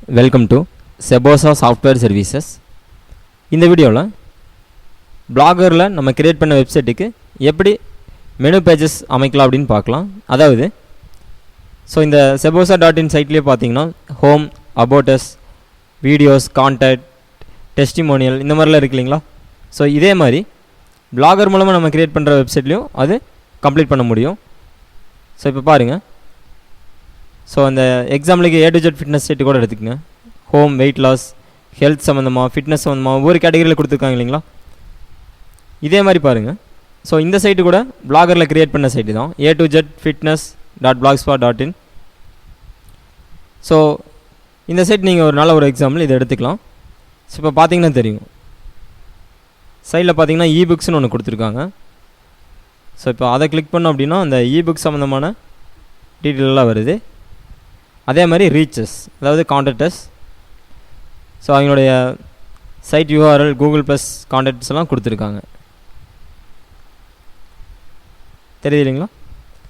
Welcome to Sebosa Software Services. இந்த வீடியோவில் பிளாகரில் நம்ம கிரியேட் பண்ண வெப்சைட்டுக்கு எப்படி மெனு பேஜஸ் அமைக்கலாம் அப்படின்னு பார்க்கலாம். அதாவது இந்த sebosa.in சைட்லேயே பார்த்தீங்கன்னா ஹோம், அபோட்டஸ், வீடியோஸ், கான்டாக்ட், டெஸ்டிமோனியல் இந்த மாதிரிலாம் இருக்கு இல்லைங்களா. இதே மாதிரி பிளாகர் மூலமாக நம்ம கிரியேட் பண்ணுற வெப்சைட்லேயும் அது கம்ப்ளீட் பண்ண முடியும். இப்போ பாருங்கள், அந்த எக்ஸாம்பிளுக்கு A to Z fitness site கூட எடுத்துக்கங்க. ஹோம், வெயிட் லாஸ், ஹெல்த் சம்மந்தமாக, ஃபிட்னஸ் சம்மந்தமாக ஒவ்வொரு கேட்டகரியில் கொடுத்துருக்காங்க இல்லைங்களா. இதே மாதிரி பாருங்கள். இந்த சைட்டு கூட பிளாகரில் க்ரியேட் பண்ண சைட்டு தான், A to Z fitness.blogspot.in. இந்த சைட் நீங்கள் ஒரு நல்ல ஒரு எக்ஸாம்பிள் இதை எடுத்துக்கலாம். இப்போ பார்த்தீங்கன்னா தெரியும், சைடில் பார்த்தீங்கன்னா இபுக்ஸ்னு ஒன்று கொடுத்துருக்காங்க. இப்போ அதை கிளிக் பண்ணோம் அப்படின்னா அந்த இபுக் சம்மந்தமான டீட்டெயிலெலாம் வருது. அதே மாதிரி ரீச்சஸ், அதாவது கான்டாக்டஸ். அவங்களுடைய site URL, Google plus contacts எல்லாம் கொடுத்துருக்காங்க. தெரியுது இல்லைங்களா.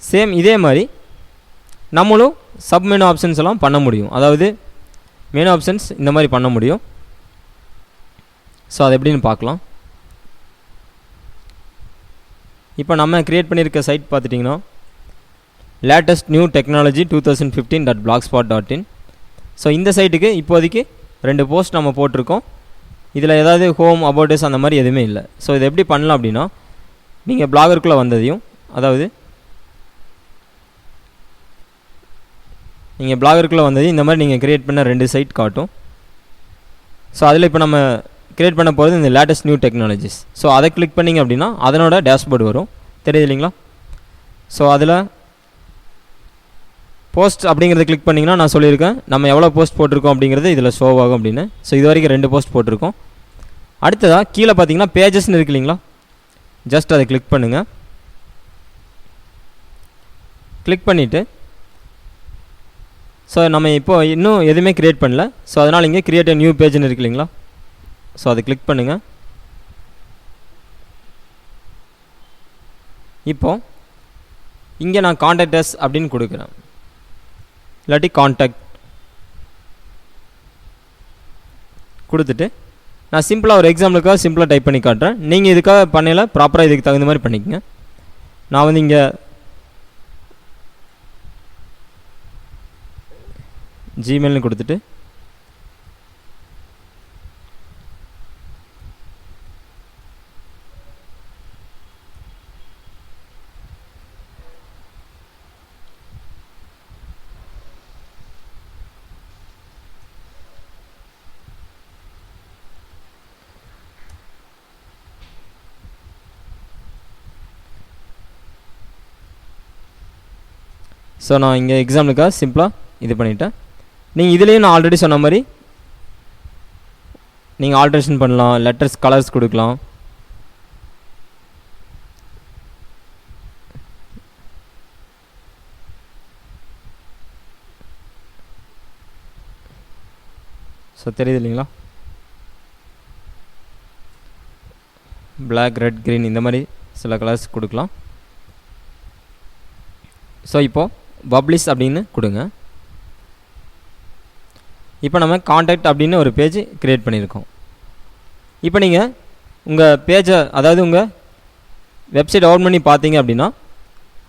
சேம் இதே மாதிரி நம்மளும் சப் மெனு ஆப்ஷன்ஸ் எல்லாம் பண்ண முடியும். அதாவது மெனு ஆப்ஷன்ஸ் இந்த மாதிரி பண்ண முடியும். அது எப்படின்னு பார்க்கலாம். இப்போ நம்ம க்ரியேட் பண்ணியிருக்க சைட் பார்த்துட்டிங்கன்னா latest new technology 2015.blogspot.in. இந்த சைட்டுக்கு இப்போதைக்கு 2 போஸ்ட் நம்ம போட்டிருக்கோம். இதில் ஏதாவது ஹோம், அபோட்டஸ் அந்த மாதிரி எதுவுமே இல்லை. இதை எப்படி பண்ணலாம் அப்படின்னா, நீங்கள் பிளாகருக்குள்ளே வந்ததையும், அதாவது நீங்கள் பிளாகருக்குள்ளே வந்ததையும் இந்த மாதிரி நீங்கள் க்ரியேட் பண்ண 2 சைட் காட்டும். அதில் இப்போ நம்ம க்ரியேட் பண்ண போகிறது இந்த லேட்டஸ்ட் நியூ டெக்னாலஜிஸ். அதை கிளிக் பண்ணிங்க அப்படின்னா அதனோட டேஷ்போர்டு வரும். தெரியுது இல்லைங்களா. அதில் போஸ்ட் அப்படிங்கிறத கிளிக் பண்ணிங்கன்னா நான் சொல்லியிருக்கேன் நம்ம எவ்வளோ போஸ்ட் போட்டிருக்கோம் அப்படிங்கிறது இதில் ஷோ ஆகும் அப்படின்னு. இது வரைக்கும் 2 போஸ்ட் போட்டிருக்கோம். அடுத்ததாக கீழே பார்த்தீங்கன்னா பேஜஸ்ன்னு இருக்கு இல்லைங்களா. ஜஸ்ட் அதை கிளிக் பண்ணுங்கள். கிளிக் பண்ணிவிட்டு நம்ம இப்போது இன்னும் எதுவுமே க்ரியேட் பண்ணல. அதனால் இங்கே கிரியேட் நியூ பேஜ்னு இருக்கு இல்லைங்களா. அதை கிளிக் பண்ணுங்கள். இப்போது இங்கே நான் கான்டாக்டஸ் அப்படின்னு கொடுக்குறேன், இல்லாட்டி கான்டாக்ட் கொடுத்துட்டு நான் சிம்பிளாக ஒரு எக்ஸாம்பிளுக்காக சிம்பிளாக டைப் பண்ணி காட்டுறேன். நீங்கள் இதுக்காக பண்ணல, ப்ராப்பராக இதுக்கு தகுந்த மாதிரி பண்ணிக்கங்க. நான் இங்கே ஜிமெயில்னு கொடுத்துட்டு நான் இங்கே எக்ஸாம்பிளுக்காக சிம்பிளாக இது பண்ணிட்டேன். நீங்கள் இதுலேயும் நான் ஆல்ரெடி சொன்ன மாதிரி நீங்கள் ஆல்ட்ரேஷன் பண்ணலாம், லெட்டர்ஸ் கலர்ஸ் கொடுக்கலாம். தெரியுது இல்லைங்களா. பிளாக், ரெட், க்ரீன் இந்த மாதிரி சில கலர்ஸ் கொடுக்கலாம். இப்போது பப்ளிஷ் அப்படின்னு கொடுங்க. இப்போ நம்ம கான்டாக்ட் அப்படின்னு ஒரு பேஜ் க்ரியேட் பண்ணியிருக்கோம். இப்போ நீங்கள் உங்கள் பேஜை, அதாவது உங்கள் வெப்சைட் ஓப்பன் பண்ணி பார்த்தீங்க அப்படின்னா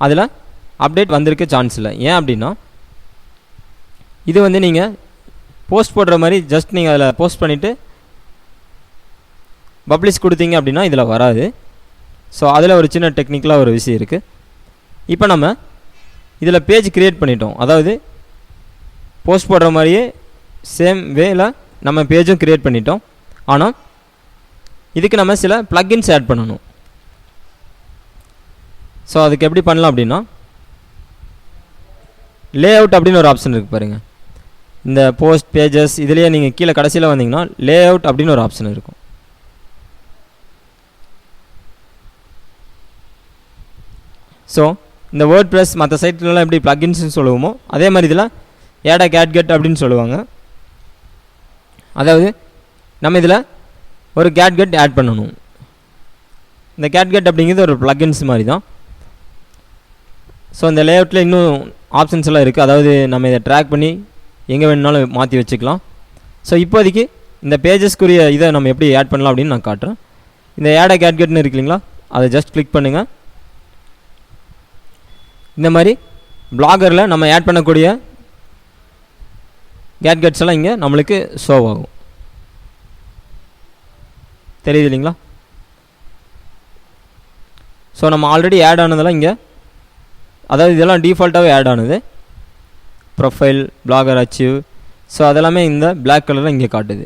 அதில் அப்டேட் வந்திருக்க சான்ஸ் இல்லை. ஏன் அப்படின்னா இது நீங்கள் போஸ்ட் போடுற மாதிரி ஜஸ்ட் நீங்கள் அதில் போஸ்ட் பண்ணிவிட்டு பப்ளிஷ் கொடுத்தீங்க அப்படின்னா இதில் வராது. அதில் ஒரு சின்ன டெக்னிக்கலாக ஒரு விஷயம் இருக்குது. இப்போ நம்ம இதில் பேஜ் க்ரியேட் பண்ணிட்டோம். அதாவது போஸ்ட் போடுற மாதிரியே சேம் வேல நம்ம பேஜும் க்ரியேட் பண்ணிட்டோம். ஆனால் இதுக்கு நம்ம சில ப்ளக்கின்ஸ் ஆட் பண்ணணும். அதுக்கு எப்படி பண்ணலாம் அப்படின்னா, லே அவுட் அப்படின்னு ஒரு ஆப்ஷன் இருக்குது பாருங்கள். இந்த போஸ்ட் பேஜஸ் இதுலேயே நீங்கள் கீழே கடைசியில் வந்தீங்கன்னா லே அவுட் அப்படின்னு ஒரு ஆப்ஷன் இருக்கும். இந்த வேர்ட் ப்ரெஸ் மற்ற சைட்லலாம் எப்படி ப்ளக்கின்ஸ்னு சொல்லுவோமோ அதே மாதிரி இதில் ஏடா கேட்கெட் அப்படின்னு சொல்லுவாங்க. அதாவது நம்ம இதில் ஒரு கேட்கெட் ஆட் பண்ணணும். இந்த கேட்கெட் அப்படிங்கிறது ஒரு ப்ளக்கின்ஸ் மாதிரி தான். இந்த லேஅவுட்டில் இன்னும் ஆப்ஷன்ஸ் எல்லாம் இருக்குது. அதாவது நம்ம இதை ட்ராக் பண்ணி எங்கே வேணுனாலும் மாற்றி வச்சுக்கலாம். ஸோ இப்போதைக்கு இந்த பேஜஸ்க்குரிய இதை நம்ம எப்படி ஆட் பண்ணலாம் அப்படின்னு நான் காட்டுறேன். இந்த ஆட் கேட்கெட்னு இருக்கு இல்லைங்களா, அதை ஜஸ்ட் கிளிக் பண்ணுங்கள். இந்த மாதிரி பிளாகரில் நம்ம ஆட் பண்ணக்கூடிய கேட்கெட்ஸ் எல்லாம் இங்கே நம்மளுக்கு ஷோ ஆகும். தெரியுது இல்லைங்களா? ஸோ நம்ம ஆல்ரெடி ஆட் ஆனதெல்லாம் இங்கே, அதாவது இதெல்லாம் டிஃபால்ட்டாகவே ஆட் ஆனது. ப்ரொஃபைல், பிளாகர், அச்சீவ், ஸோ அதெல்லாமே இந்த பிளாக் கலரில் இங்கே காட்டுது.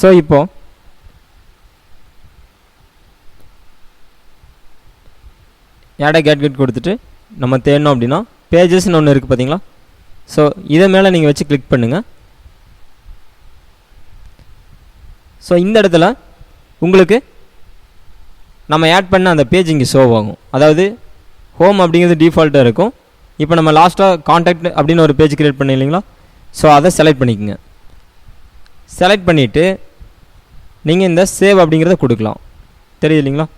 ஸோ இப்போது ஆட் கேட்கெட் கொடுத்துட்டு நம்ம தேடணும் அப்படின்னா பேஜஸ்ன்னு ஒன்று இருக்குது பார்த்தீங்களா. ஸோ இதை மேலே நீங்கள் வச்சு கிளிக் பண்ணுங்கள். ஸோ இந்த இடத்துல உங்களுக்கு நம்ம ஆட் பண்ண அந்த பேஜ் இங்கே ஷோ ஆகும். அதாவது ஹோம் அப்படிங்கிறது டிஃபால்ட்டாக இருக்கும். இப்போ நம்ம லாஸ்ட்டாக காண்டாக்ட் அப்படின்னு ஒரு பேஜ் க்ரியேட் பண்ண இல்லைங்களா, ஸோ அதை செலக்ட் பண்ணிக்கோங்க. செலக்ட் பண்ணிவிட்டு நீங்கள் இந்த சேவ் அப்படிங்கிறத கொடுக்கலாம். தெரியுது இல்லைங்களா?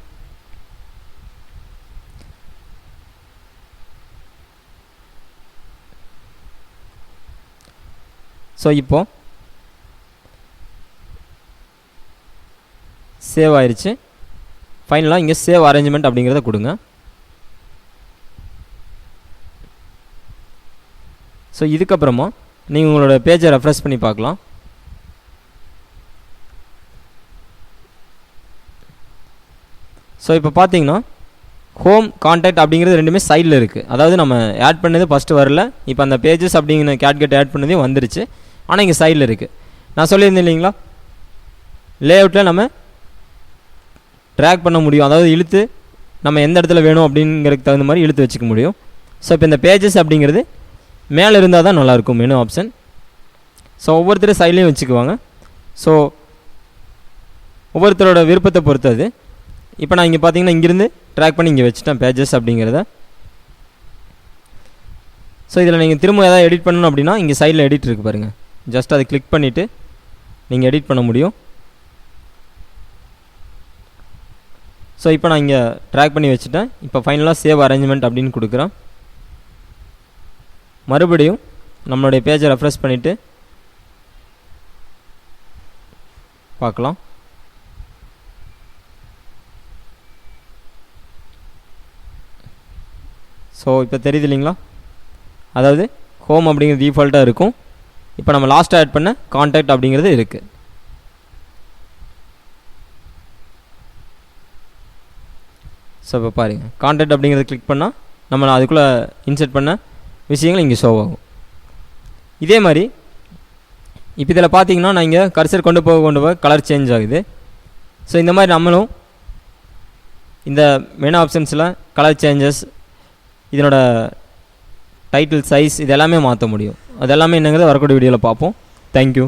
ஸோ இப்போது சேவ் ஆயிடுச்சு. ஃபைனலாக இங்கே சேவ் அரேஞ்ச்மெண்ட் அப்படிங்கிறத கொடுங்க. ஸோ இதுக்கப்புறமா நீங்கள் உங்களோட பேஜை ரெஃப்ரெஷ் பண்ணி பார்க்கலாம். ஸோ இப்போ பார்த்தீங்கன்னா ஹோம், கான்டாக்ட் அப்படிங்கிறது ரெண்டுமே சைடில் இருக்குது. அதாவது நம்ம ஆட் பண்ணது ஃபஸ்ட்டு வரல, இப்போ அந்த பேஜஸ் அப்படிங்கிற கேட்கெட் ஆட் பண்ணதே வந்துருச்சு. ஆனால் இங்கே சைடில் இருக்குது. நான் சொல்லியிருந்தேன் இல்லைங்களா, லேஅவுட்டில் நம்ம ட்ராக் பண்ண முடியும். அதாவது இழுத்து நம்ம எந்த இடத்துல வேணும் அப்படிங்கிறதுக்கு தகுந்த மாதிரி இழுத்து வச்சுக்க முடியும். ஸோ இப்போ இந்த பேஜஸ் அப்படிங்கிறது மேலே இருந்தால் தான் நல்லாயிருக்கும் மெனு ஆப்ஷன். ஸோ ஒவ்வொருத்தரும் சைட்லேயும் வச்சுக்குவாங்க. ஸோ ஒவ்வொருத்தரோட விருப்பத்தை பொறுத்தது. இப்போ நான் இங்கே பார்த்தீங்கன்னா இங்கேருந்து ட்ராக் பண்ணி இங்கே வச்சுட்டேன் பேஜஸ் அப்படிங்கிறத. ஸோ இதில் நீங்கள் திரும்ப எதாவது எடிட் பண்ணணும் அப்படின்னா இங்கே சைடில் எடிட் இருக்குது பாருங்கள். ஜஸ்ட் அதை கிளிக் பண்ணிவிட்டு நீங்கள் எடிட் பண்ண முடியும். ஸோ இப்போ நான் இங்கே ட்ராக் பண்ணி வச்சுட்டேன். இப்போ ஃபைனலாக சேவ் அரேஞ்ச்மெண்ட் அப்படின்னு கொடுக்குறேன். மறுபடியும் நம்மளுடைய பேஜை ரெஃப்ரெஷ் பண்ணிவிட்டு பார்க்கலாம். ஸோ இப்போ தெரியுது இல்லைங்களா, அதாவது ஹோம் அப்படிங்கிறது டிஃபால்ட்டாக இருக்கும். இப்போ நம்ம லாஸ்ட்டாக ஆட் பண்ண கான்டாக்ட் அப்படிங்கிறது இருக்குது. ஸோ இப்போ பாருங்கள், கான்டாக்ட் அப்படிங்கிறத கிளிக் பண்ணால் நம்ம அதுக்குள்ளே இன்சர்ட் பண்ண விஷயங்கள் இங்கே ஷோ ஆகும். இதே மாதிரி இப்போ இதில் பார்த்தீங்கன்னா நான் இங்கே கர்சர் கொண்டு போக கலர் சேஞ்ச் ஆகுது. ஸோ இந்த மாதிரி நம்மளும் இந்த மெனு ஆப்ஷன்ஸில் கலர் சேஞ்சஸ், இதனோட டைட்டில், சைஸ், இது எல்லாமே மாற்ற முடியும். அது எல்லாமே என்னங்கிறது வரக்கூடிய வீடியோவில் பார்ப்போம். தேங்க்யூ.